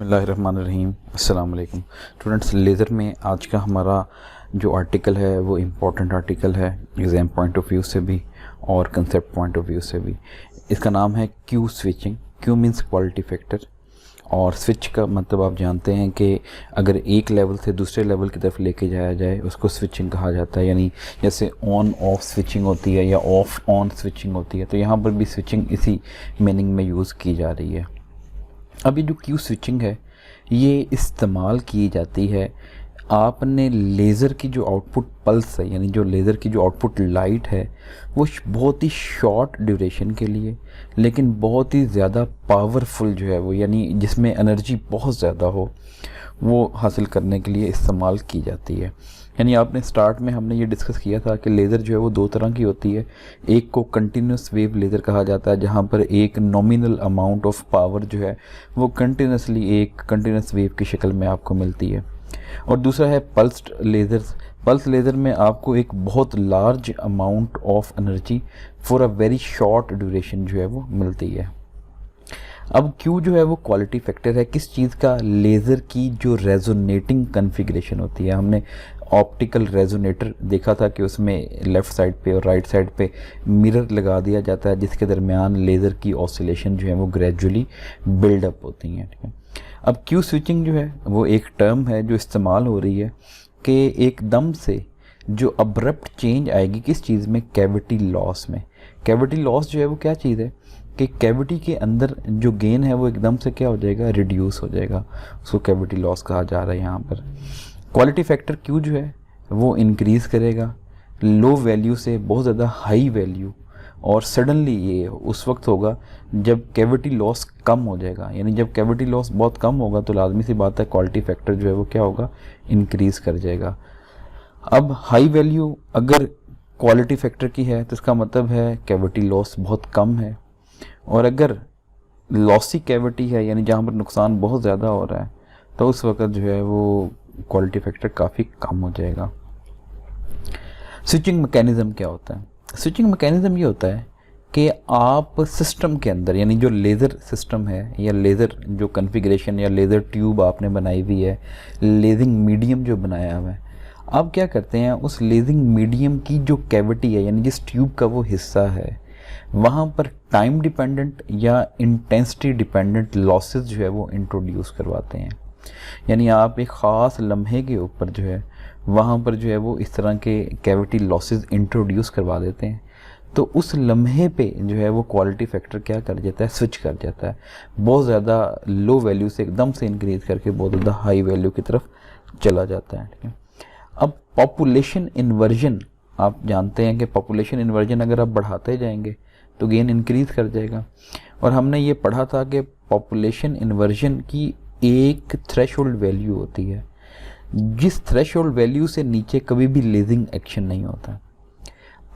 बिस्मिल्लाहिर्रहमानिर्रहीम। अस्सलाम वालेकुम स्टूडेंट्स। लेज़र में आज का हमारा जो आर्टिकल है वो इम्पोर्टेंट आर्टिकल है एग्ज़ाम पॉइंट ऑफ व्यू से भी और कंसेप्ट पॉइंट ऑफ व्यू से भी। इसका नाम है Q switching. Q means quality factor और स्विच का मतलब आप जानते हैं कि अगर एक लेवल से दूसरे लेवल की तरफ लेके जाया जाए उसको स्विचिंग कहा जाता है। यानी जैसे ऑन ऑफ स्विचिंग होती है या ऑफ ऑन स्विचिंग होती है, तो यहाँ पर भी स्विचिंग इसी मीनिंग में यूज़ की जा रही है। अब ये जो क्यू स्विचिंग है ये इस्तेमाल की जाती है आपने लेज़र की जो आउटपुट पल्स है, यानी जो लेज़र की जो आउटपुट लाइट है वो बहुत ही शॉर्ट ड्यूरेशन के लिए लेकिन बहुत ही ज़्यादा पावरफुल जो है वो, यानी जिसमें एनर्जी बहुत ज़्यादा हो, वो हासिल करने के लिए इस्तेमाल की जाती है। यानी आपने स्टार्ट में हमने ये डिस्कस किया था कि लेज़र जो है वो दो तरह की होती है। एक को कंटिन्यूस वेव लेज़र कहा जाता है, जहाँ पर एक नॉमिनल अमाउंट ऑफ पावर जो है वो कंटिन्यूसली एक कंटिन्यूस वेव की शक्ल में आपको मिलती है। और दूसरा है पल्स्ड लेज़र्स। पल्स लेज़र में आपको एक बहुत large amount of energy for a very short duration जो है वो मिलती है। अब Q जो है वो क्वालिटी फैक्टर है किस चीज़ का? लेज़र की जो रेजोनेटिंग कन्फिग्रेशन होती है। हमने ऑप्टिकल रेजोनेटर देखा था कि उसमें लेफ़्ट साइड पे और राइट साइड पे मिरर लगा दिया जाता है जिसके दरमियान लेज़र की ऑसिलेशन जो है वो ग्रेजुअली बिल्डअप होती हैं। ठीक है। अब क्यू स्विचिंग जो है वो एक टर्म है जो इस्तेमाल हो रही है कि एकदम से जो अब्रप्ट चेंज आएगी किस चीज़ में? कैविटी लॉस में। कैविटी लॉस जो है वो क्या चीज़ है कि कैविटी के अंदर जो गेन है वो एकदम से क्या हो जाएगा? रिड्यूस हो जाएगा। उसको कैविटी लॉस कहा जा रहा है यहाँ पर। क्वालिटी फैक्टर क्यू जो है वो इंक्रीज़ करेगा लो वैल्यू से बहुत ज़्यादा हाई वैल्यू, और सडनली ये उस वक्त होगा जब कैविटी लॉस कम हो जाएगा। यानी जब कैविटी लॉस बहुत कम होगा तो लाजमी सी बात है क्वालिटी फैक्टर जो है वो क्या होगा? इंक्रीज़ कर जाएगा। अब हाई वैल्यू अगर क्वालिटी फैक्टर की है तो इसका मतलब है कैविटी लॉस बहुत कम है, और अगर लॉसी कैविटी है यानी जहाँ पर नुकसान बहुत ज़्यादा हो रहा है तो उस वक्त जो है वो क्वालिटी फैक्टर काफ़ी कम हो जाएगा। स्विचिंग मैकेनिज़्म क्या होता है? स्विचिंग मैकेनिज़्म ये होता है कि आप सिस्टम के अंदर, यानी जो लेज़र सिस्टम है या लेज़र जो कॉन्फ़िगरेशन या लेज़र ट्यूब आपने बनाई हुई है, लेज़िंग मीडियम जो बनाया हुआ है, आप क्या करते हैं उस लेज़िंग मीडियम की जो कैविटी है यानी जिस ट्यूब का वो हिस्सा है वहाँ पर टाइम डिपेंडेंट या इंटेंसिटी डिपेंडेंट लॉसेस जो है वो इंट्रोड्यूस करवाते हैं। यानी आप एक ख़ास लम्हे के ऊपर जो है वहाँ पर जो है वो इस तरह के कैविटी लॉसेस इंट्रोड्यूस करवा देते हैं, तो उस लम्हे पे जो है वो क्वालिटी फैक्टर क्या कर जाता है? स्विच कर जाता है। बहुत ज़्यादा लो वैल्यू से एकदम से इंक्रीज़ करके बहुत ज़्यादा हाई वैल्यू की तरफ चला जाता है। ठीक है। अब पॉपुलेशन इन्वर्जन, आप जानते हैं कि पॉपुलेशन इन्वर्जन अगर आप बढ़ाते जाएंगे तो गेन इंक्रीज़ कर जाएगा, और हमने ये पढ़ा था कि पॉपुलेशन इन्वर्जन की एक थ्रेशोल्ड वैल्यू होती है जिस थ्रेशोल्ड वैल्यू से नीचे कभी भी लेजिंग एक्शन नहीं होता।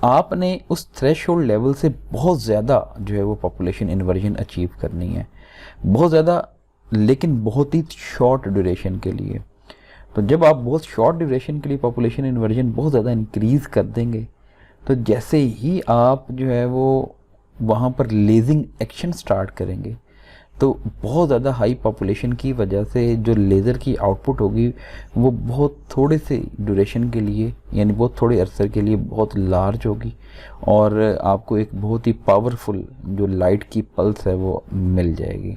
आपने उस थ्रेशोल्ड लेवल से बहुत ज़्यादा जो है वो पॉपुलेशन इन्वर्जन अचीव करनी है, बहुत ज़्यादा, लेकिन बहुत ही शॉर्ट ड्यूरेशन के लिए। तो जब आप बहुत शॉर्ट ड्यूरेशन के लिए पॉपुलेशन इन्वर्जन बहुत ज़्यादा इंक्रीज़ कर देंगे तो जैसे ही आप जो है वो वहाँ पर लेजिंग एक्शन स्टार्ट करेंगे तो बहुत ज़्यादा हाई पॉपुलेशन की वजह से जो लेज़र की आउटपुट होगी वो बहुत थोड़े से ड्यूरेशन के लिए, यानी बहुत थोड़े अरसे के लिए बहुत लार्ज होगी, और आपको एक बहुत ही पावरफुल जो लाइट की पल्स है वो मिल जाएगी।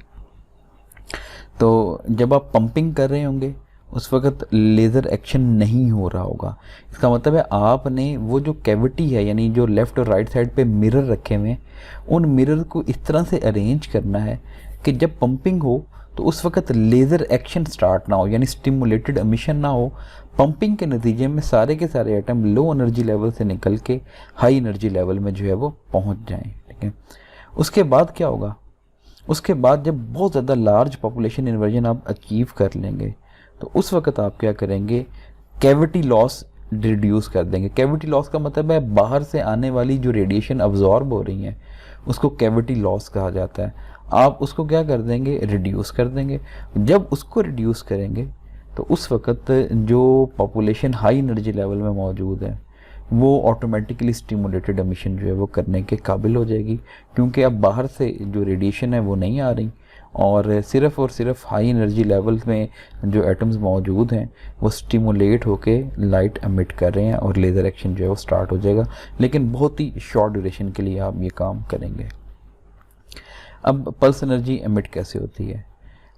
तो जब आप पंपिंग कर रहे होंगे उस वक्त लेज़र एक्शन नहीं हो रहा होगा। इसका मतलब है आपने वो जो कैविटी है यानी जो लेफ़्ट और राइट साइड पे मिरर रखे हुए हैं उन मिरर को इस तरह से अरेंज करना है कि जब पंपिंग हो तो उस वक्त लेज़र एक्शन स्टार्ट ना हो, यानी स्टिमुलेटेड एमिशन ना हो। पंपिंग के नतीजे में सारे के सारे एटम लो एनर्जी लेवल से निकल के हाई एनर्जी लेवल में जो है वो पहुंच जाएं। ठीक है। उसके बाद क्या होगा? उसके बाद जब बहुत ज़्यादा लार्ज पॉपुलेशन इन्वर्जन आप अचीव कर लेंगे तो उस वक्त आप क्या करेंगे? कैविटी लॉस रिड्यूस कर देंगे। कैविटी लॉस का मतलब है बाहर से आने वाली जो रेडिएशन अब्जॉर्ब हो रही है उसको कैविटी लॉस कहा जाता है। आप उसको क्या कर देंगे? रिड्यूस कर देंगे। जब उसको रिड्यूस करेंगे तो उस वक्त जो पॉपुलेशन हाई एनर्जी लेवल में मौजूद है वो ऑटोमेटिकली स्टिमुलेटेड एमिशन जो है वो करने के काबिल हो जाएगी, क्योंकि अब बाहर से जो रेडिएशन है वो नहीं आ रही और सिर्फ हाई एनर्जी लेवल में जो एटम्स मौजूद हैं वो स्टिमुलेट होके लाइट एमिट कर रहे हैं और लेज़र एक्शन जो है वो स्टार्ट हो जाएगा, लेकिन बहुत ही शॉर्ट ड्यूरेशन के लिए आप ये काम करेंगे। अब पल्स एनर्जी एमिट कैसे होती है?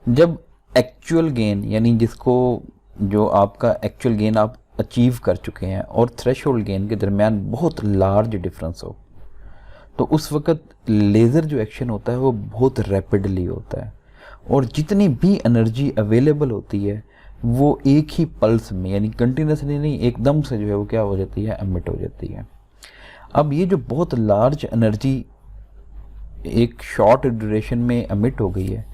जब एक्चुअल गेन यानी जिसको जो आपका एक्चुअल गेन आप अचीव कर चुके हैं और थ्रेशोल्ड गेन के दरमियान बहुत लार्ज डिफरेंस हो, तो उस वक्त लेज़र जो एक्शन होता है वो बहुत रैपिडली होता है और जितनी भी एनर्जी अवेलेबल होती है वो एक ही पल्स में यानी कंटिन्यूसली नहीं, एकदम से जो है वो क्या हो जाती है, एमिट हो जाती है। अब ये जो बहुत लार्ज एनर्जी एक शॉर्ट ड्यूरेशन में एमिट हो गई है,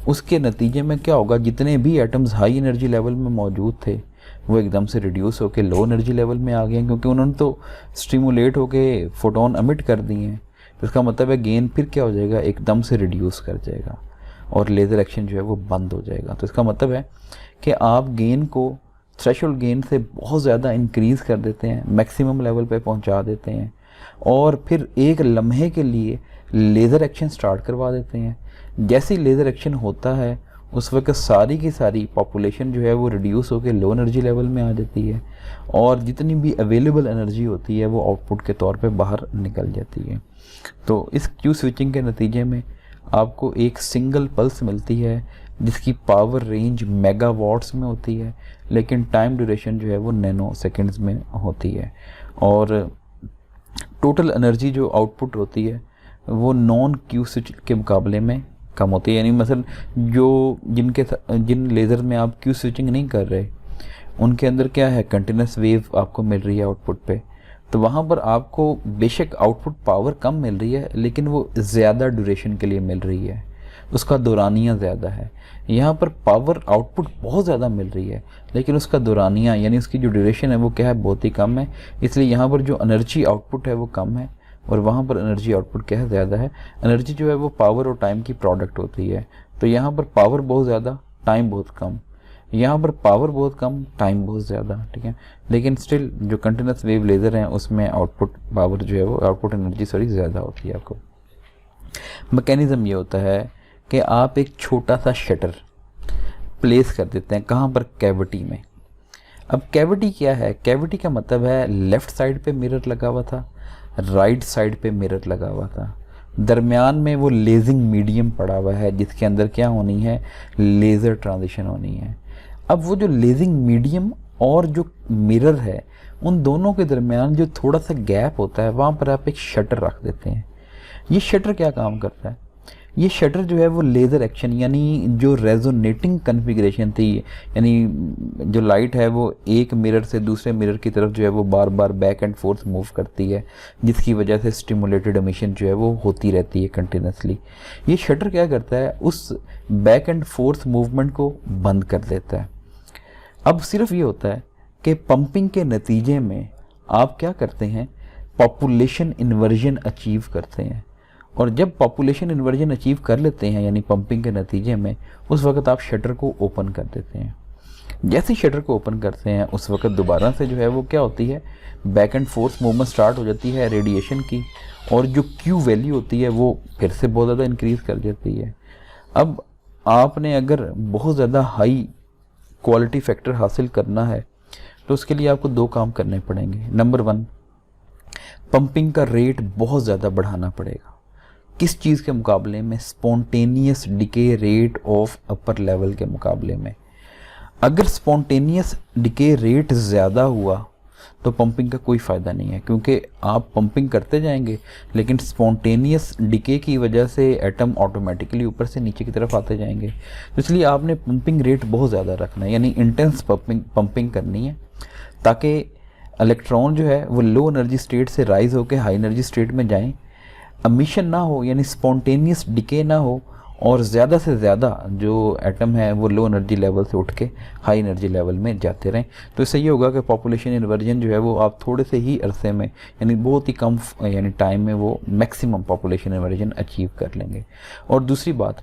उसके नतीजे में क्या होगा, जितने भी एटम्स हाई एनर्जी लेवल में मौजूद थे वो एकदम से रिड्यूस होकर लो एनर्जी लेवल में आ गए हैं, क्योंकि उन्होंने तो स्टिमुलेट होके फोटोन एमिट कर दिए हैं। तो इसका मतलब है गेन फिर क्या हो जाएगा, एकदम से रिड्यूस कर जाएगा और लेज़र एक्शन जो है वो बंद हो जाएगा। तो इसका मतलब है कि आप गेन को थ्रेशोल्ड गेन से बहुत ज़्यादा इंक्रीज़ कर देते हैं, मैक्सिमम लेवल पे पहुंचा देते हैं और फिर एक लम्हे के लिए लेज़र एक्शन स्टार्ट करवा देते हैं। जैसे ही लेज़र एक्शन होता है उस वक्त सारी की सारी पॉपुलेशन जो है वो रिड्यूस होकर लो एनर्जी लेवल में आ जाती है और जितनी भी अवेलेबल एनर्जी होती है वो आउटपुट के तौर पे बाहर निकल जाती है। तो इस क्यू स्विचिंग के नतीजे में आपको एक सिंगल पल्स मिलती है जिसकी पावर रेंज मेगावाट्स में होती है, लेकिन टाइम ड्यूरेशन जो है वो नैनो सेकेंड्स में होती है और टोटल एनर्जी जो आउटपुट होती है वो नॉन क्यू स्विच के मुकाबले में कम होती है। यानी मसलन जिन लेज़र में आप क्यू स्विचिंग नहीं कर रहे उनके अंदर क्या है, कंटिन्यूस वेव आपको मिल रही है आउटपुट पे, तो वहाँ पर आपको बेशक आउटपुट पावर कम मिल रही है लेकिन वो ज़्यादा ड्यूरेशन के लिए मिल रही है, उसका दौरानिया ज़्यादा है। यहाँ पर पावर आउटपुट बहुत ज़्यादा मिल रही है लेकिन उसका दौरानिया यानी उसकी जो ड्यूरेशन है वो क्या है, बहुत ही कम है। इसलिए यहाँ पर जो एनर्जी आउटपुट है वो कम है और वहाँ पर एनर्जी आउटपुट क्या है, ज़्यादा है। एनर्जी जो है वो पावर और टाइम की प्रोडक्ट होती है, तो यहाँ पर पावर बहुत ज़्यादा, टाइम बहुत कम, यहाँ पर पावर बहुत कम, टाइम बहुत ज़्यादा, ठीक है। लेकिन स्टिल जो कंटिन्यूस वेव लेज़र हैं उसमें आउटपुट पावर जो है वो आउटपुट एनर्जी ज़्यादा होती है। आपको मैकेनिज़्म ये होता है कि आप एक छोटा सा शटर प्लेस कर देते हैं, कहाँ पर, कैविटी में। अब कैविटी क्या है, कैविटी का मतलब है लेफ़्ट साइड पे मिरर लगा हुआ था, राइट साइड पे मिरर लगा हुआ था, दरमियान में वो लेजिंग मीडियम पड़ा हुआ है जिसके अंदर क्या होनी है, लेज़र ट्रांजिशन होनी है। अब वो जो लेजिंग मीडियम और जो मिरर है उन दोनों के दरमियान जो थोड़ा सा गैप होता है वहाँ पर आप एक शटर रख देते हैं। ये शटर क्या काम करता है, ये शटर जो है वो लेज़र एक्शन यानी जो रेजोनेटिंग कन्फिग्रेशन थी, यानी जो लाइट है वो एक मिरर से दूसरे मिरर की तरफ जो है वो बार बार बैक एंड फोर्थ मूव करती है, जिसकी वजह से स्टिमुलेटेड एमिशन जो है वो होती रहती है कंटिन्यूसली। ये शटर क्या करता है, उस बैक एंड फोर्थ मूवमेंट को बंद कर देता है। अब सिर्फ ये होता है कि पंपिंग के नतीजे में आप क्या करते हैं, पॉपुलेशन इन्वर्जन अचीव करते हैं, और जब पॉपुलेशन इन्वर्जन अचीव कर लेते हैं यानी पंपिंग के नतीजे में, उस वक्त आप शटर को ओपन कर देते हैं। जैसे ही शटर को ओपन करते हैं उस वक्त दोबारा से जो है वो क्या होती है, back and fourth movement start हो जाती है रेडिएशन की, और जो क्यू वैल्यू होती है वो फिर से बहुत ज़्यादा इंक्रीज़ कर जाती है। अब आपने अगर बहुत ज़्यादा हाई क्वालिटी फैक्टर हासिल करना है तो उसके लिए आपको दो काम करने पड़ेंगे। नंबर 1, पंपिंग का रेट बहुत ज़्यादा बढ़ाना पड़ेगा। किस चीज़ के मुकाबले में, spontaneous decay rate of upper level के मुकाबले में। अगर स्पॉन्टेनियस डिके रेट ज़्यादा हुआ तो पंपिंग का कोई फ़ायदा नहीं है, क्योंकि आप पंपिंग करते जाएंगे लेकिन स्पॉन्टेनियस डिके की वजह से एटम ऑटोमेटिकली ऊपर से नीचे की तरफ आते जाएंगे। तो इसलिए आपने पंपिंग रेट बहुत ज़्यादा रखना है, यानी इंटेंस पंपिंग करनी है, ताकि इलेक्ट्रॉन जो है वो लो एनर्जी स्टेट से राइज होकर हाई एनर्जी स्टेट में जाएँ, एमिशन ना हो यानी स्पॉन्टेनियस डिके ना हो, और ज़्यादा से ज़्यादा जो एटम है वो लो एनर्जी लेवल से उठ के हाई एनर्जी लेवल में जाते रहें। तो इससे ये होगा कि पॉपुलेशन इन्वर्जन जो है वो आप थोड़े से ही अरसे में यानी बहुत ही कम यानी टाइम में वो मैक्सिमम पॉपुलेशन इन्वर्जन अचीव कर लेंगे। और दूसरी बात,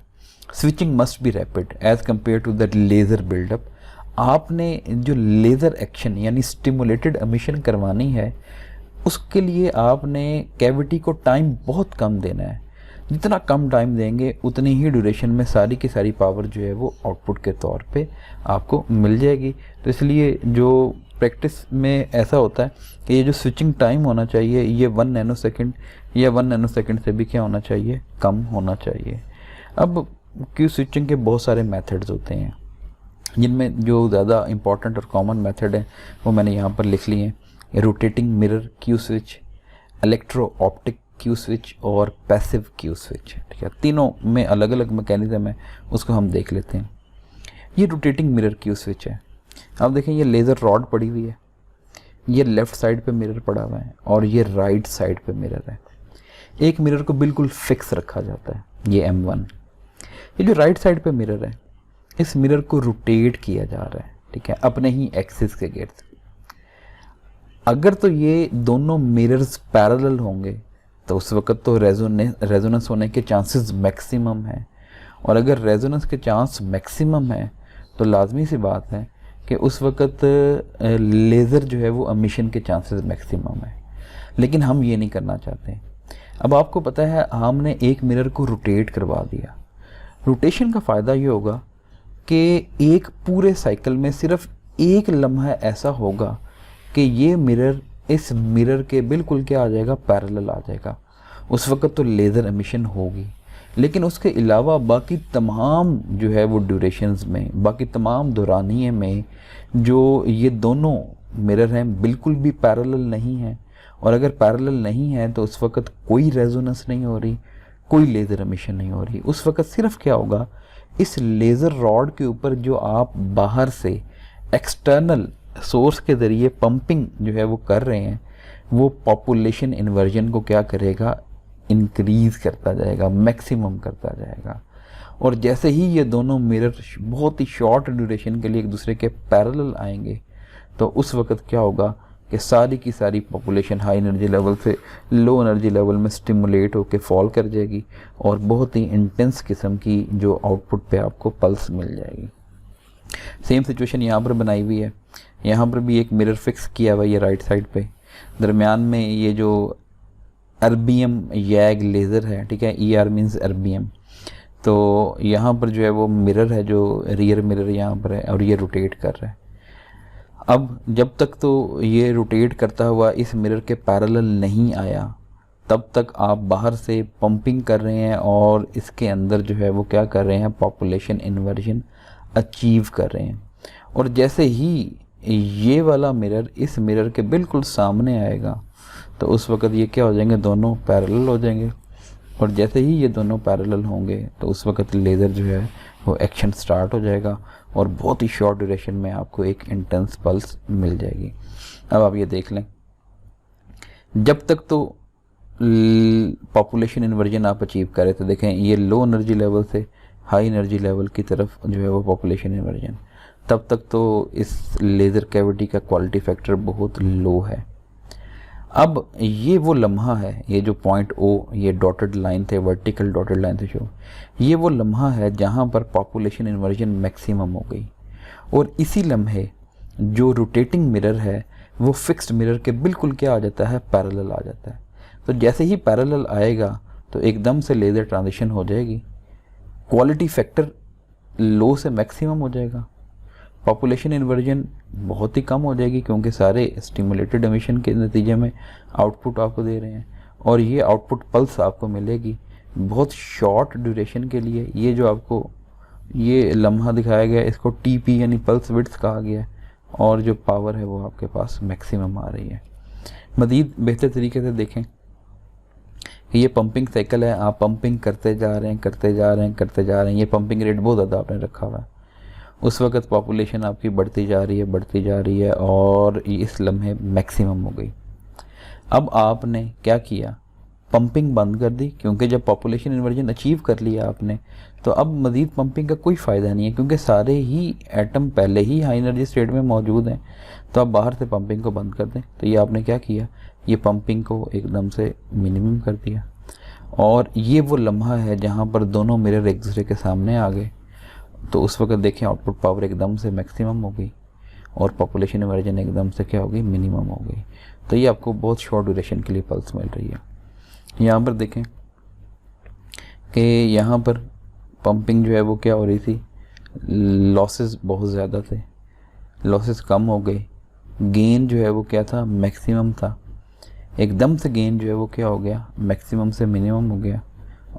switching must be rapid as compare to the laser buildup. आपने जो लेज़र एक्शन यानी स्टिमुलेटेड एमिशन करवानी है उसके लिए आपने कैविटी को टाइम बहुत कम देना है, जितना कम टाइम देंगे उतनी ही ड्यूरेशन में सारी की सारी पावर जो है वो आउटपुट के तौर पे आपको मिल जाएगी। तो इसलिए जो प्रैक्टिस में ऐसा होता है कि ये जो स्विचिंग टाइम होना चाहिए ये 1 नैनो सेकेंड या 1 नैनो सेकेंड से भी क्या होना चाहिए, कम होना चाहिए। अब क्यू स्विचिंग के बहुत सारे मेथड्स होते हैं, जिनमें जो ज़्यादा इंपॉर्टेंट और कॉमन मेथड है वो मैंने यहाँ पर लिख लिए हैं। Rotating mirror Q switch, electro optic Q switch और पैसिव क्यू स्विच। ठीक है, तीनों में अलग अलग मैकेनिज्म है, उसको हम देख लेते हैं। ये रोटेटिंग मिरर क्यू स्विच है। अब देखें ये लेज़र रॉड पड़ी हुई है, ये लेफ़्ट साइड पे मिरर पड़ा हुआ है और ये राइट साइड पे मिरर है। एक मिरर को बिल्कुल फिक्स रखा जाता है, ये M1। ये जो राइट साइड पे मिरर है, इस मिरर को रोटेट किया जा रहा है, ठीक है, अपने ही एक्सिस के गिर्द। अगर तो ये दोनों मिरर्स पैरेलल होंगे तो उस वक्त तो रेजोनेंस होने के चांसेस मैक्सिमम है, और अगर रेजोनेंस के चांस मैक्सिमम है तो लाजमी सी बात है कि उस वक्त लेज़र जो है वो एमिशन के चांसेस मैक्सिमम है। लेकिन हम ये नहीं करना चाहते। अब आपको पता है हमने एक मिरर को रोटेट करवा दिया। रोटेशन का फ़ायदा ये होगा कि एक पूरे साइकिल में सिर्फ एक लम्हा ऐसा होगा कि ये मिरर इस मिरर के बिल्कुल क्या आ जाएगा, पैरेलल आ जाएगा। उस वक्त तो लेज़र एमिशन होगी, लेकिन उसके अलावा बाकी तमाम जो है वो ड्यूरेशंस में, बाकी तमाम दौरानिए में जो ये दोनों मिरर हैं बिल्कुल भी पैरेलल नहीं हैं। और अगर पैरेलल नहीं है तो उस वक्त कोई रेजोनेंस नहीं हो रही, कोई लेज़र एमिशन नहीं हो रही। उस वक्त सिर्फ क्या होगा, इस लेज़र रॉड के ऊपर जो आप बाहर से एक्सटर्नल सोर्स के ज़रिए पंपिंग जो है वो कर रहे हैं, वो पॉपुलेशन इन्वर्जन को क्या करेगा, इंक्रीज़ करता जाएगा, मैक्सिमम करता जाएगा। और जैसे ही ये दोनों मिरर बहुत ही शॉर्ट ड्यूरेशन के लिए एक दूसरे के पैरेलल आएंगे तो उस वक्त क्या होगा कि सारी की सारी पॉपुलेशन हाई एनर्जी लेवल से लो एनर्जी लेवल में स्टिमुलेट होकर फॉल कर जाएगी और बहुत ही इंटेंस किस्म की जो आउटपुट पे आपको पल्स मिल जाएगी। सेम सिचुएशन यहाँ पर बनाई हुई है। यहाँ पर भी एक मिरर फिक्स किया हुआ है राइट साइड पे, दरमियान में ये जो अर्बियम यैग लेज़र है, ठीक है, ER मीन्स अर्बियम। तो यहाँ पर जो है वो मिरर है जो रियर मिरर यहाँ पर है और ये रोटेट कर रहा है। अब जब तक तो ये रोटेट करता हुआ इस मिरर के पैरेलल नहीं आया तब तक आप बाहर से पंपिंग कर रहे हैं और इसके अंदर जो है वो क्या कर रहे हैं, पॉपुलेशन इन्वर्जन अचीव कर रहे हैं। और जैसे ही ये वाला मिरर इस मिरर के बिल्कुल सामने आएगा तो उस वक्त ये क्या हो जाएंगे, दोनों पैरेलल हो जाएंगे। और जैसे ही ये दोनों पैरेलल होंगे तो उस वक्त लेज़र जो है वो एक्शन स्टार्ट हो जाएगा और बहुत ही शॉर्ट ड्यूरेशन में आपको एक इंटेंस पल्स मिल जाएगी। अब आप ये देख लें, जब तक तो पॉपुलेशन इन्वर्जन आप अचीव कर रहे थे, देखें ये लो एनर्जी लेवल से हाई एनर्जी लेवल की तरफ जो है वो पॉपुलेशन इन्वर्जन, तब तक तो इस लेज़र कैविटी का क्वालिटी फैक्टर बहुत लो है। अब ये वो लम्हा है, ये जो पॉइंट O ये डॉटेड लाइन थे, वर्टिकल डॉटेड लाइन थे शो, ये वो लम्हा है जहाँ पर पॉपुलेशन इन्वर्जन मैक्सिमम हो गई। और इसी लम्हे जो रोटेटिंग मिरर है वो फिक्स्ड मिरर के बिल्कुल क्या आ जाता है, पैरेलल आ जाता है। तो जैसे ही पैरेलल आएगा तो एकदम से लेज़र ट्रांजिशन हो जाएगी, क्वालिटी फैक्टर लो से मैक्सिमम हो जाएगा, पॉपुलेशन इन्वर्जन बहुत ही कम हो जाएगी क्योंकि सारे स्टिमुलेटेड एमिशन के नतीजे में आउटपुट आपको दे रहे हैं। और ये आउटपुट पल्स आपको मिलेगी बहुत शॉर्ट ड्यूरेशन के लिए। ये जो आपको ये लम्हा दिखाया गया इसको TP यानी पल्स विड्थ कहा गया है और जो पावर है वो आपके पास मैक्सिमम आ रही है। मज़ीद बेहतर तरीके से देखें कि ये पंपिंग साइकिल है, आप पंपिंग करते जा रहे हैं, करते जा रहे हैं, करते जा रहे हैं, ये पंपिंग रेट बहुत ज़्यादा आपने रखा हुआ है। उस वक़्त पॉपुलेशन आपकी बढ़ती जा रही है, बढ़ती जा रही है और इस लम्हे मैक्सिमम हो गई। अब आपने क्या किया, पंपिंग बंद कर दी, क्योंकि जब पॉपुलेशन इन्वर्जन अचीव कर लिया आपने तो अब मज़ीद पंपिंग का कोई फ़ायदा नहीं है क्योंकि सारे ही एटम पहले ही हाई एनर्जी स्टेट में मौजूद हैं। तो आप बाहर से पंपिंग को बंद कर दें। तो ये आपने क्या किया, ये पंपिंग को एकदम से मिनिमम कर दिया। और ये वो लम्हा है जहाँ पर दोनों मिरर एक दूसरे के सामने आ गए तो उस वक्त देखें आउटपुट पावर एकदम से मैक्सिमम हो गई और पॉपुलेशन इन्वर्जन एकदम से क्या हो गई, मिनिमम हो गई। तो ये आपको बहुत शॉर्ट ड्यूरेशन के लिए पल्स मिल रही है। यहाँ पर देखें कि यहाँ पर पंपिंग जो है वो क्या हो रही थी, लॉसेस बहुत ज़्यादा थे, लॉसेस कम हो गए, गेन जो है वो क्या था, मैक्सिमम था। एकदम से गेन जो है वो क्या हो गया, मैक्सिमम से मिनिमम हो गया,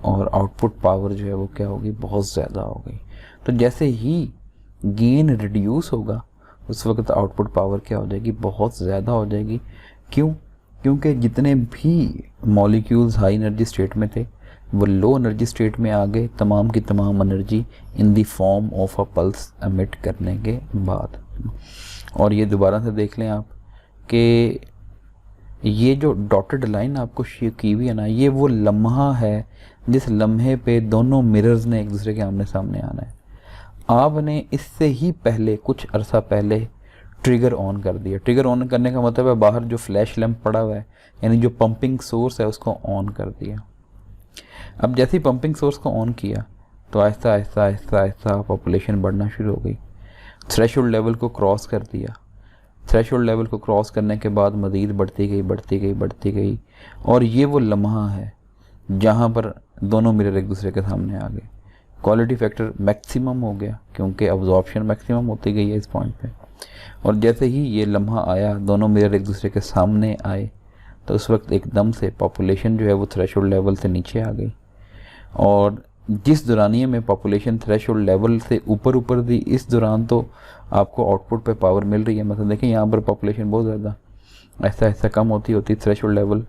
और आउटपुट पावर जो है वो क्या होगी, बहुत ज़्यादा हो गई। तो जैसे ही गेन रिड्यूस होगा उस वक्त आउटपुट पावर क्या हो जाएगी, बहुत ज़्यादा हो जाएगी। क्यों? क्योंकि जितने भी मॉलिक्यूल्स हाई एनर्जी स्टेट में थे वो लो एनर्जी स्टेट में आ गए, तमाम की तमाम energy in the form of a pulse emit करने के बाद। और ये दोबारा से देख लें आप कि ये जो डॉटेड लाइन आपको शेयर की हुई है ना, ये वो लम्हा है जिस लम्हे पे दोनों मिरर्स ने एक दूसरे के आमने सामने आना है। आपने इससे ही पहले, कुछ अरसा पहले ट्रिगर ऑन कर दिया। ट्रिगर ऑन करने का मतलब है बाहर जो फ्लैश लैंप पड़ा हुआ है, यानी जो पंपिंग सोर्स है उसको ऑन कर दिया। अब जैसे ही पंपिंग सोर्स को ऑन किया तो आहिस्ता आहिस्ता आहिस्ता आहिस्ता पॉपुलेशन बढ़ना शुरू हो गई, थ्रेशोल्ड लेवल को क्रॉस कर दिया। थ्रेशोल्ड लेवल को क्रॉस करने के बाद मज़ीद बढ़ती गई बढ़ती गई बढ़ती गई, और ये वो लम्हा है जहाँ पर दोनों मिरर एक दूसरे के सामने आ गए। क्वालिटी फैक्टर मैक्सिमम हो गया क्योंकि अब्जॉर्प्शन मैक्सिमम होती गई है इस पॉइंट पे। और जैसे ही ये लम्हा आया, दोनों मिरर एक दूसरे के सामने आए, तो उस वक्त एकदम से पॉपुलेशन जो है वो थ्रेशोल्ड लेवल से नीचे आ गई। और जिस दौरानिए में पॉपुलेशन थ्रेशोल्ड लेवल से ऊपर थी, इस दौरान तो आपको आउटपुट पे पावर मिल रही है। मतलब देखें यहाँ पर पॉपुलेशन बहुत ज़्यादा, ऐसा ऐसा कम होती होती थ्रेशोल्ड लेवल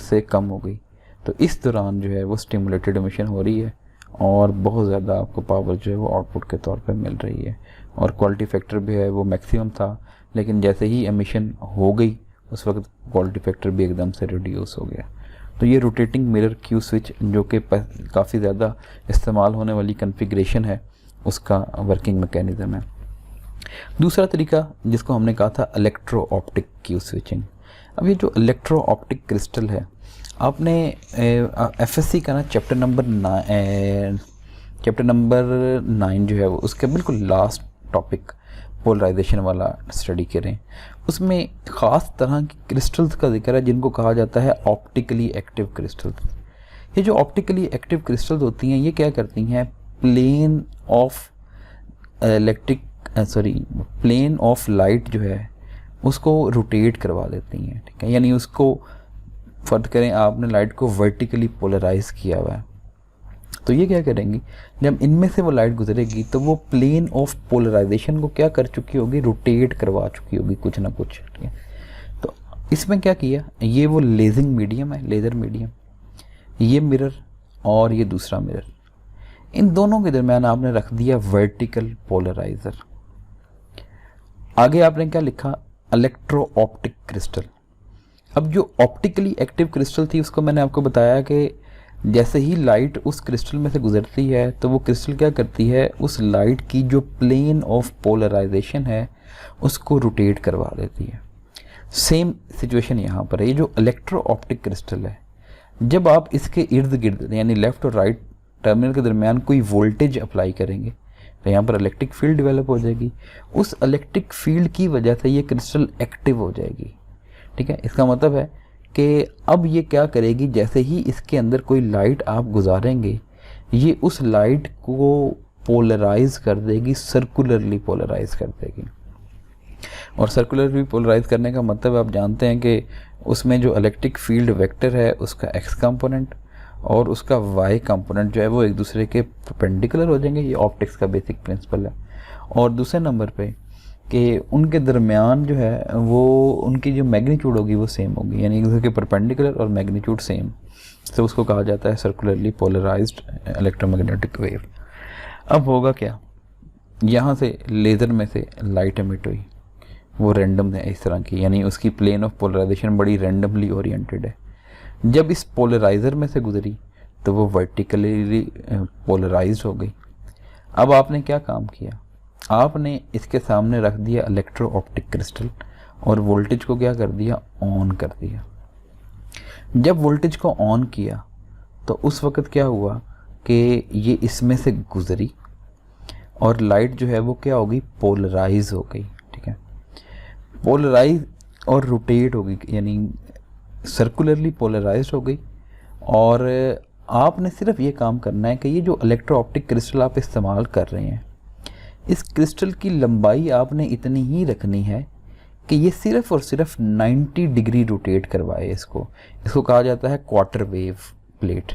से कम हो गई। तो इस दौरान जो है वो स्टिमुलेटेड एमिशन हो रही है और बहुत ज़्यादा आपको पावर जो है वो आउटपुट के तौर पे मिल रही है। और क्वालिटी फैक्टर भी है वो मैक्सिमम था, लेकिन जैसे ही एमिशन हो गई उस वक्त क्वालिटी फैक्टर भी एकदम से रिड्यूस हो गया। तो ये रोटेटिंग मिरर क्यू स्विच जो कि काफ़ी ज़्यादा इस्तेमाल होने वाली कॉन्फ़िगरेशन है, उसका वर्किंग मैकेनिज़्म है। दूसरा तरीका जिसको हमने कहा था इलेक्ट्रो ऑप्टिक क्यू स्विचिंग। अब ये जो इलेक्ट्रो ऑप्टिक क्रिस्टल है, आपने एफएससी का ना चैप्टर नंबर 9 जो है वो उसके बिल्कुल लास्ट टॉपिक पोलराइजेशन वाला स्टडी करें। उसमें ख़ास तरह की क्रिस्टल्स का जिक्र है जिनको कहा जाता है ऑप्टिकली एक्टिव क्रिस्टल्स। ये जो ऑप्टिकली एक्टिव क्रिस्टल्स होती हैं ये क्या करती हैं, प्लेन ऑफ लाइट जो है उसको रोटेट करवा देती हैं। ठीक है, यानी उसको फर्ज करें आपने लाइट को वर्टिकली पोलराइज किया हुआ है, तो ये क्या करेंगी, जब इनमें से वो लाइट गुजरेगी तो वो प्लेन ऑफ पोलराइजेशन को क्या कर चुकी होगी, रोटेट करवा चुकी होगी कुछ ना कुछ। ठीक है, तो इसमें क्या किया, ये वो लेजिंग मीडियम है, लेज़र मीडियम, ये मिरर और ये दूसरा मिरर, इन दोनों के दरमियान आपने रख दिया वर्टिकल पोलराइजर। आगे आपने क्या लिखा, इलेक्ट्रो ऑप्टिक क्रिस्टल। अब जो ऑप्टिकली एक्टिव क्रिस्टल थी उसको मैंने आपको बताया कि जैसे ही लाइट उस क्रिस्टल में से गुजरती है तो वो क्रिस्टल क्या करती है, उस लाइट की जो प्लेन ऑफ पोलराइजेशन है उसको रोटेट करवा देती है। सेम सिचुएशन यहाँ पर है। ये जो इलेक्ट्रो ऑप्टिक क्रिस्टल है, जब आप इसके इर्द गिर्द यानी लेफ़्ट और राइट टर्मिनल के दरमियान कोई वोल्टेज अप्लाई करेंगे तो यहाँ पर इलेक्ट्रिक फील्ड डेवलप हो जाएगी। उस इलेक्ट्रिक फील्ड की वजह से ये क्रिस्टल एक्टिव हो जाएगी। ठीक है, इसका मतलब है कि अब ये क्या करेगी, जैसे ही इसके अंदर कोई लाइट आप गुजारेंगे ये उस लाइट को पोलराइज कर देगी, सर्कुलरली पोलराइज कर देगी। और सर्कुलरली पोलराइज करने का मतलब आप जानते हैं कि उसमें जो इलेक्ट्रिक फील्ड वेक्टर है उसका एक्स कंपोनेंट और उसका वाई कंपोनेंट जो है वो एक दूसरे के परपेंडिकुलर हो जाएंगे। ये ऑप्टिक्स का बेसिक प्रिंसिपल है। और दूसरे नंबर पे कि उनके दरमियान जो है वो उनकी जो मैग्नीट्यूड होगी वो सेम होगी, यानी एक दूसरे के परपेंडिकुलर और मैग्नीट्यूड सेम, तो उसको कहा जाता है सर्कुलरली पोलराइज्ड इलेक्ट्रोमैग्नेटिक वेव। अब होगा क्या, यहाँ से लेज़र में से लाइट एमिट हुई, वो रैंडम है इस तरह की, यानी उसकी प्लेन ऑफ पोलराइजेशन बड़ी रैंडमली ओरिएंटेड है। जब इस पोलराइज़र में से गुजरी तो वो वर्टिकली पोलराइज्ड हो गई। अब आपने क्या काम किया, आपने इसके सामने रख दिया इलेक्ट्रो ऑप्टिक क्रिस्टल और वोल्टेज को क्या कर दिया, ऑन कर दिया। जब वोल्टेज को ऑन किया तो उस वक़्त क्या हुआ कि ये इसमें से गुजरी और लाइट जो है वो क्या हो गई, पोलराइज हो गई। ठीक है, पोलराइज और रोटेट हो गई, यानी सर्कुलरली पोलराइज हो गई। और आपने सिर्फ ये काम करना है कि ये जो इलेक्ट्रो ऑप्टिक क्रिस्टल आप इस्तेमाल कर रहे हैं, इस क्रिस्टल की लंबाई आपने इतनी ही रखनी है कि ये सिर्फ और सिर्फ 90 डिग्री रोटेट करवाए। इसको कहा जाता है quarter wave plate.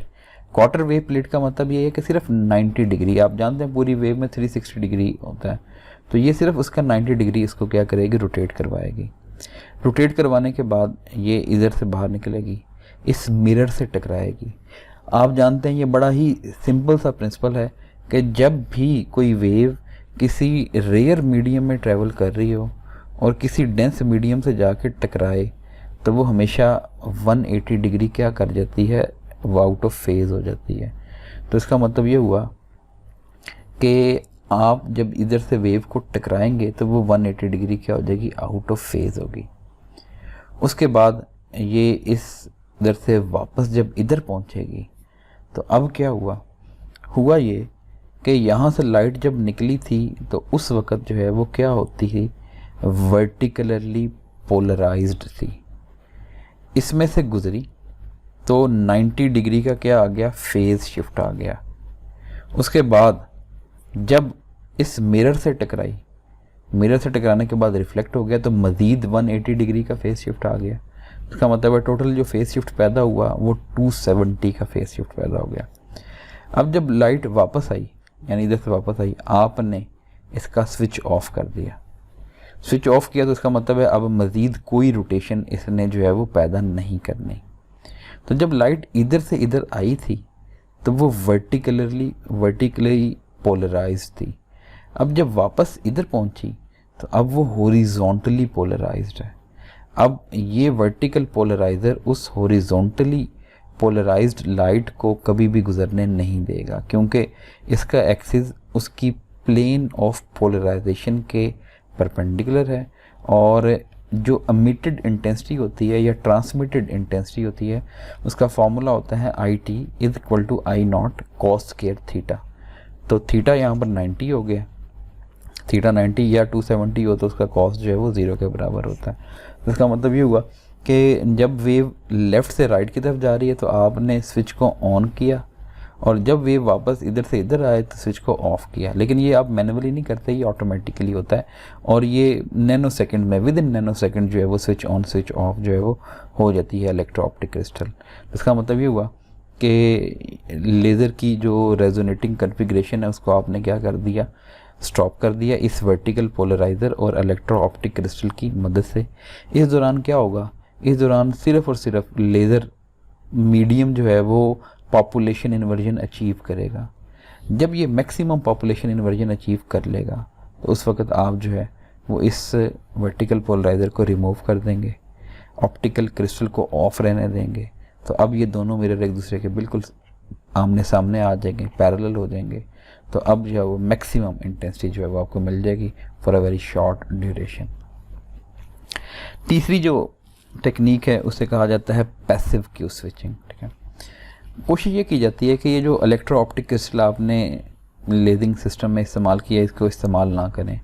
Quarter wave plate का मतलब ये है कि सिर्फ 90 डिग्री, आप जानते हैं पूरी वेव में 360 डिग्री होता है, तो ये सिर्फ उसका 90 डिग्री इसको क्या करेगी, रोटेट करवाएगी। रोटेट करवाने के बाद ये इधर से बाहर निकलेगी, इस मिरर से टकराएगी। आप जानते हैं ये बड़ा ही सिंपल सा प्रिंसिपल है कि जब भी कोई वेव किसी रेयर मीडियम में ट्रैवल कर रही हो और किसी डेंस मीडियम से जाके टकराए तो वो हमेशा 180 डिग्री क्या कर जाती है, वो आउट ऑफ फेज़ हो जाती है। तो इसका मतलब ये हुआ कि आप जब इधर से वेव को टकराएंगे तो वो 180 डिग्री क्या हो जाएगी, आउट ऑफ फेज़ होगी। उसके बाद ये इस इधर से वापस जब इधर पहुंचेगी तो अब क्या हुआ ये कि यहाँ से लाइट जब निकली थी तो उस वक़्त जो है वो क्या होती है, वर्टिकली पोलराइज्ड थी। इसमें से गुजरी तो 90 डिग्री का क्या आ गया, फेज़ शिफ्ट आ गया। उसके बाद जब इस मिरर से टकराई, मिरर से टकराने के बाद रिफ्लेक्ट हो गया तो मज़ीद 180 डिग्री का फेज़ शिफ्ट आ गया। इसका मतलब है टोटल जो फेज़ शिफ्ट पैदा हुआ वो 270 का फेज़ शिफ्ट पैदा हो गया। अब जब लाइट वापस आई, यानी इधर से वापस आई, आपने इसका स्विच ऑफ कर दिया। स्विच ऑफ किया तो इसका मतलब है अब मज़ीद कोई रोटेशन इसने जो है वो पैदा नहीं करनी। तो जब लाइट इधर से इधर आई थी तो वो वर्टिकली पोलराइज्ड थी। अब जब वापस इधर पहुंची तो अब वो हॉरिजॉन्टली पोलराइज्ड है। अब ये वर्टिकल पोलराइज़र उस हॉरिजॉन्टली पोलराइज्ड लाइट को कभी भी गुजरने नहीं देगा, क्योंकि इसका एक्सिस उसकी प्लेन ऑफ पोलराइजेशन के परपेंडिकुलर है। और जो एमिटेड इंटेंसिटी होती है या ट्रांसमिटेड इंटेंसिटी होती है उसका फॉर्मूला होता है IT is equal to I0 cos square theta. तो थीटा यहाँ पर 90 हो गया, थीटा 90 या 270 हो तो उसका कॉस जो है वो 0 के बराबर होता है। तो इसका मतलब ये हुआ कि जब वेव लेफ़्ट से राइट की तरफ जा रही है तो आपने स्विच को ऑन किया, और जब वेव वापस इधर से इधर आए तो स्विच को ऑफ़ किया। लेकिन ये आप मैनुअली नहीं करते, ये ऑटोमेटिकली होता है और ये नैनो सेकंड में, विद इन नैनो सेकंड जो है वो स्विच ऑन स्विच ऑफ जो है वो हो जाती है इलेक्ट्रो ऑप्टिक क्रिस्टल। इसका मतलब ये हुआ कि लेज़र की जो रेजोनेटिंग कन्फिग्रेशन है उसको आपने क्या कर दिया, स्टॉप कर दिया इस वर्टिकल पोलराइज़र और इलेक्ट्रो ऑप्टिक क्रिस्टल की मदद से। इस दौरान क्या होगा, इस दौरान सिर्फ़ और सिर्फ लेज़र मीडियम जो है वो पॉपुलेशन इन्वर्जन अचीव करेगा। जब ये मैक्सिमम पॉपुलेशन इन्वर्जन अचीव कर लेगा तो उस वक़्त आप जो है वो इस वर्टिकल पोलराइज़र को रिमूव कर देंगे, ऑप्टिकल क्रिस्टल को ऑफ रहने देंगे। तो अब ये दोनों मिरर एक दूसरे के बिल्कुल आमने सामने आ जाएंगे, पैरेलल हो जाएंगे। तो अब जो है वो मैक्सिमम इंटेंसिटी जो है वो आपको मिल जाएगी for a very short duration. तीसरी जो टेक्निक है उसे कहा जाता है पैसिव क्यू स्विचिंग। ठीक है, कोशिश ये की जाती है कि ये जो इलेक्ट्रो ऑप्टिक क्रिस्टल आपने लेज़िंग सिस्टम में इस्तेमाल किया इसको इस्तेमाल ना करें।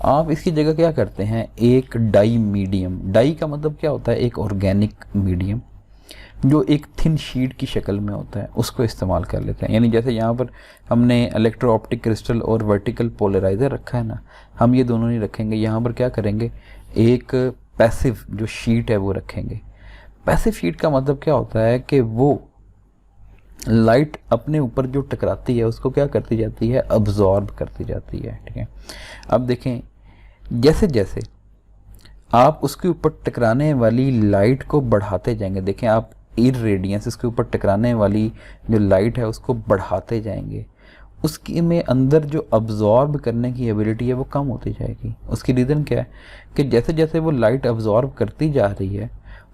आप इसकी जगह क्या करते हैं, एक डाई मीडियम, डाई का मतलब क्या होता है, एक ऑर्गेनिक मीडियम जो एक थिन शीट की शक्ल में होता है उसको इस्तेमाल कर लेते हैं। यानी जैसे यहाँ पर हमने इलेक्ट्रो ऑप्टिक क्रिस्टल और वर्टिकल पोलराइज़र रखा है ना, हम ये दोनों नहीं रखेंगे। यहाँ पर क्या करेंगे, एक पैसिव जो शीट है वो रखेंगे। पैसिव शीट का मतलब क्या होता है कि वो लाइट अपने ऊपर जो टकराती है उसको क्या करती जाती है, अब्जॉर्ब करती जाती है। ठीक है, अब देखें जैसे जैसे आप उसके ऊपर टकराने वाली लाइट को बढ़ाते जाएंगे, देखें आप इरेडियंस इसके ऊपर टकराने वाली जो लाइट है उसको बढ़ाते जाएंगे, उसकी में अंदर जो अब्जॉर्ब करने की एबिलिटी है वो कम होती जाएगी। उसकी रीज़न क्या है कि जैसे जैसे वो लाइट अब्जॉर्ब करती जा रही है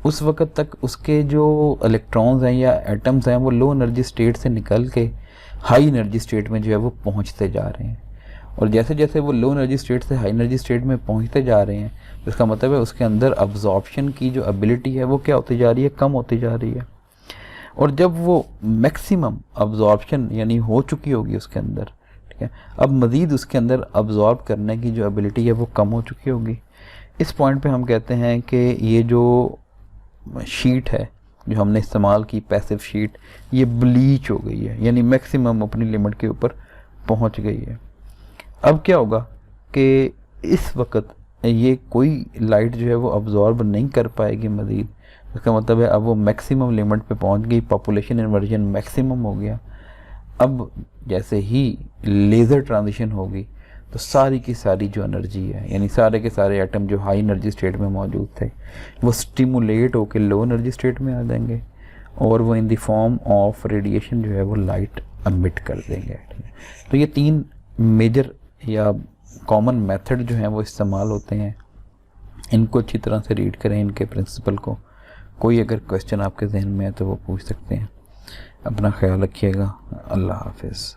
उस वक़्त तक उसके जो इलेक्ट्रॉन्स हैं या एटम्स हैं वो लो एनर्जी स्टेट से निकल के हाई एनर्जी स्टेट में जो है वो पहुंचते जा रहे हैं। और जैसे जैसे वो लो एनर्जी स्टेट से हाई एनर्जी स्टेट में पहुंचते जा रहे हैं इसका मतलब है उसके अंदर अब्जॉर्प्शन की जो एबिलिटी है वो क्या होती जा रही है, कम होती जा रही है। और जब वो मैक्सिमम अब्जॉर्प्शन यानी हो चुकी होगी उसके अंदर, ठीक है, अब मज़ीद उसके अंदर अब्जॉर्ब करने की जो एबिलिटी है वो कम हो चुकी होगी। इस पॉइंट पे हम कहते हैं कि ये जो शीट है जो हमने इस्तेमाल की पैसिव शीट, ये ब्लीच हो गई है, यानी मैक्सिमम अपनी लिमिट के ऊपर पहुंच गई है। अब क्या होगा कि इस वक्त ये कोई लाइट जो है वो अब्जॉर्ब नहीं कर पाएगी मज़ीद। इसका मतलब है अब वो मैक्सिमम लिमिट पे पहुंच गई, पॉपुलेशन इन्वर्जन मैक्सिमम हो गया। अब जैसे ही लेज़र ट्रांजिशन होगी तो सारी की सारी जो एनर्जी है, यानी सारे के सारे एटम जो हाई एनर्जी स्टेट में मौजूद थे, वो स्टिमुलेट होकर लो एनर्जी स्टेट में आ जाएंगे और वो in the form of radiation जो है वो लाइट एमिट कर देंगे। तो ये 3 मेजर या कॉमन मेथड जो हैं वो इस्तेमाल होते हैं। इनको अच्छी तरह से रीड करें, इनके प्रिंसिपल को। कोई अगर क्वेश्चन आपके जहन में है तो वो पूछ सकते हैं। अपना ख्याल रखिएगा। अल्लाह हाफिज़।